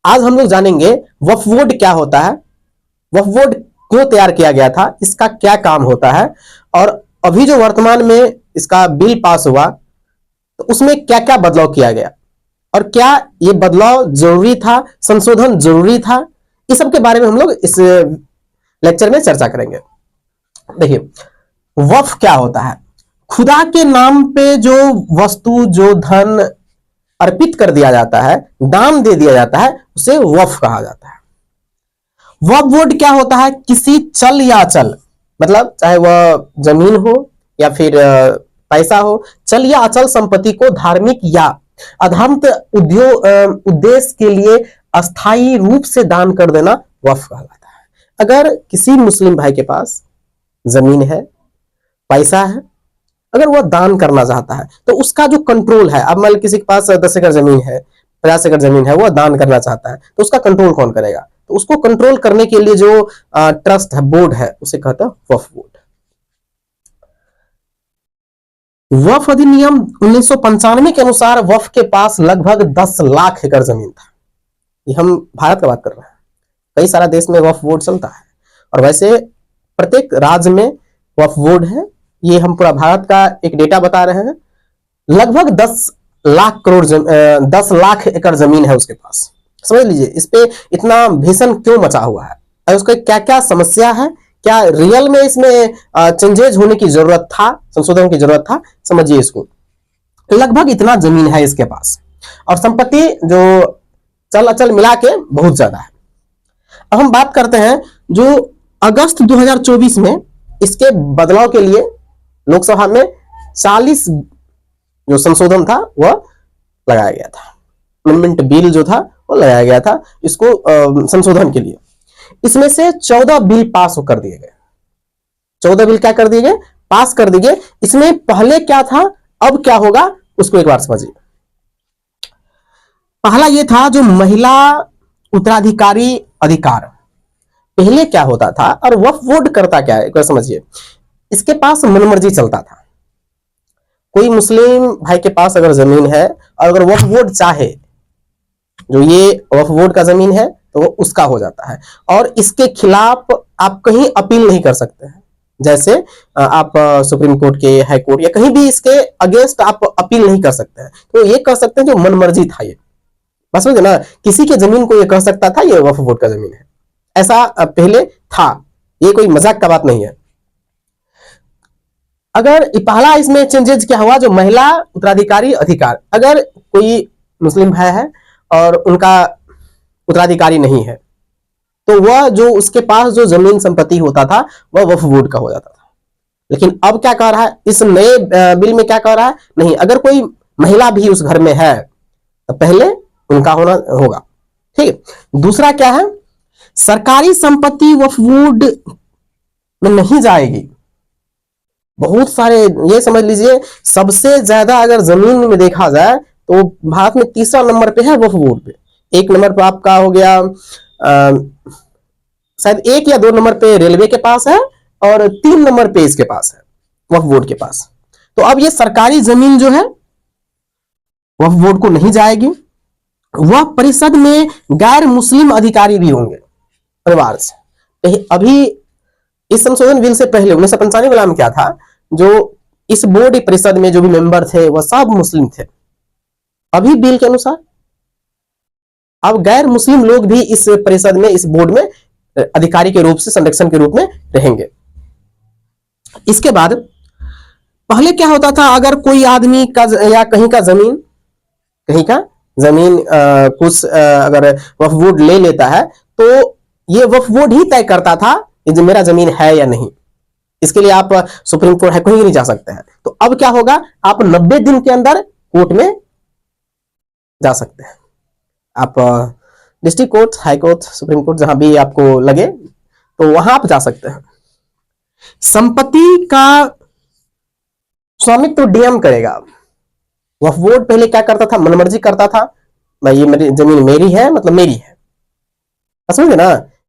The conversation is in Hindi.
आज हम लोग जानेंगे वक्फ बोर्ड क्या होता है, वक्फ बोर्ड क्यों तैयार किया गया था, इसका क्या काम होता है, और अभी जो वर्तमान में इसका बिल पास हुआ तो उसमें क्या क्या बदलाव किया गया और क्या ये बदलाव जरूरी था, संशोधन जरूरी था। इस सब के बारे में हम लोग इस लेक्चर में चर्चा करेंगे। देखिए, वक्फ क्या होता है? खुदा के नाम पे जो वस्तु, जो धन अर्पित कर दिया जाता है, दान दे दिया जाता है, उसे वक्फ कहा जाता है। वक्फ बोर्ड क्या होता है? किसी चल या अचल, मतलब चाहे वह जमीन हो या फिर पैसा हो, चल या अचल संपत्ति को धार्मिक या अधर्म उद्देश्य के लिए अस्थायी रूप से दान कर देना वक्फ कहलाता है। अगर किसी मुस्लिम भाई के पास जमीन है, पैसा है, अगर वह दान करना चाहता है तो उसका जो कंट्रोल है, अब मान लीजिए किसी के पास 10 एकड़ जमीन है, 50 एकड़ जमीन है, वह दान करना चाहता है तो उसका कंट्रोल कौन करेगा? तो उसको कंट्रोल करने के लिए जो ट्रस्ट है, बोर्ड है, उसे कहता है वक्फ बोर्ड। वक्फ अधिनियम 1995 के अनुसार वक्फ के पास लगभग 10 लाख एकड़ जमीन था। ये हम भारत का बात कर रहे हैं, कई सारा देश में वक्फ बोर्ड चलता है और वैसे प्रत्येक राज्य में वक्फ बोर्ड है। ये हम पूरा भारत का एक डेटा बता रहे हैं। लगभग 10 लाख एकड़ जमीन है उसके पास। समझ लीजिए इस पे इतना भीषण क्यों मचा हुआ है और उसका क्या क्या समस्या है, क्या रियल में इसमें चेंजेज होने की जरूरत था, संशोधन की जरूरत था, समझिए इसको। लगभग इतना जमीन है इसके पास और संपत्ति जो चल अचल मिला के बहुत ज्यादा है। अब हम बात करते हैं जो अगस्त 2024 में इसके बदलाव के लिए लोकसभा में 40 जो संशोधन था वह लगाया गया था। अमेंडमेंट बिल जो था वो लगाया गया था इसको संशोधन के लिए। इसमें से 14 बिल पास कर दिए गए। 14 बिल क्या कर दिए गए? पास कर दिए गए। इसमें पहले क्या था, अब क्या होगा, उसको एक बार समझिए। पहला ये था जो महिला उत्तराधिकारी अधिकार। पहले क्या होता था और वक्फ बोर्ड करता क्या है, एक बार समझिए। इसके पास मनमर्जी चलता था। कोई मुस्लिम भाई के पास अगर जमीन है और अगर वक्फ बोर्ड चाहे, जो ये वक्फ बोर्ड का जमीन है तो वो उसका हो जाता है और इसके खिलाफ आप कहीं अपील नहीं कर सकते हैं। जैसे आप सुप्रीम कोर्ट के, हाई कोर्ट या कहीं भी इसके अगेंस्ट आप अपील नहीं कर सकते हैं। तो ये कह सकते हैं जो मनमर्जी था, ये बस समझे ना, किसी के जमीन को ये कह सकता था ये वक्फ बोर्ड का जमीन है, ऐसा पहले था। ये कोई मजाक का बात नहीं है। अगर पहला इसमें चेंजेस क्या हुआ, जो महिला उत्तराधिकारी अधिकार। अगर कोई मुस्लिम भाई है और उनका उत्तराधिकारी नहीं है तो वह जो उसके पास जो जमीन संपत्ति होता था वह वक्फ बोर्ड का हो जाता था। लेकिन अब क्या कह रहा है इस नए बिल में, क्या कह रहा है, नहीं, अगर कोई महिला भी उस घर में है तो पहले उनका होना होगा। ठीक है। दूसरा क्या है, सरकारी संपत्ति वक्फ बोर्ड में नहीं जाएगी। बहुत सारे, ये समझ लीजिए सबसे ज्यादा अगर जमीन में देखा जाए तो भारत में तीसरा नंबर पे है वक्फ बोर्ड पे। एक नंबर पे आपका हो गया शायद 1 या 2 नंबर पे रेलवे के पास है और 3 नंबर पे इसके पास है, वक्फ बोर्ड के पास। तो अब ये सरकारी जमीन जो है वक्फ बोर्ड को नहीं जाएगी। वह परिषद में गैर मुस्लिम अधिकारी भी होंगे परिवार से। अभी इस संशोधन बिल से पहले 1995 वाला में क्या था, जो इस बोर्ड परिषद में जो भी मेंबर थे वह सब मुस्लिम थे। अभी बिल के अनुसार अब गैर मुस्लिम लोग भी इस परिषद में, इस बोर्ड में अधिकारी के रूप से, संरक्षण के रूप में रहेंगे। इसके बाद पहले क्या होता था, अगर कोई आदमी का या कहीं का जमीन कुछ अगर वक्फ बोर्ड ले लेता है तो ये वक्फ बोर्ड ही तय करता था कि मेरा जमीन है या नहीं। इसके लिए आप सुप्रीम कोर्ट है कहीं नहीं जा सकते हैं। तो अब क्या होगा, आप 90 दिन के अंदर कोर्ट में जा सकते हैं। आप district court, high court, supreme court, जहां भी आपको लगे तो वहां आप जा सकते हैं। संपत्ति का स्वामित्व डीएम करेगा। वक्फ बोर्ड पहले क्या करता था, मनमर्जी करता था, भाई ये मेरी जमीन मेरी है, मतलब मेरी है, समझे ना।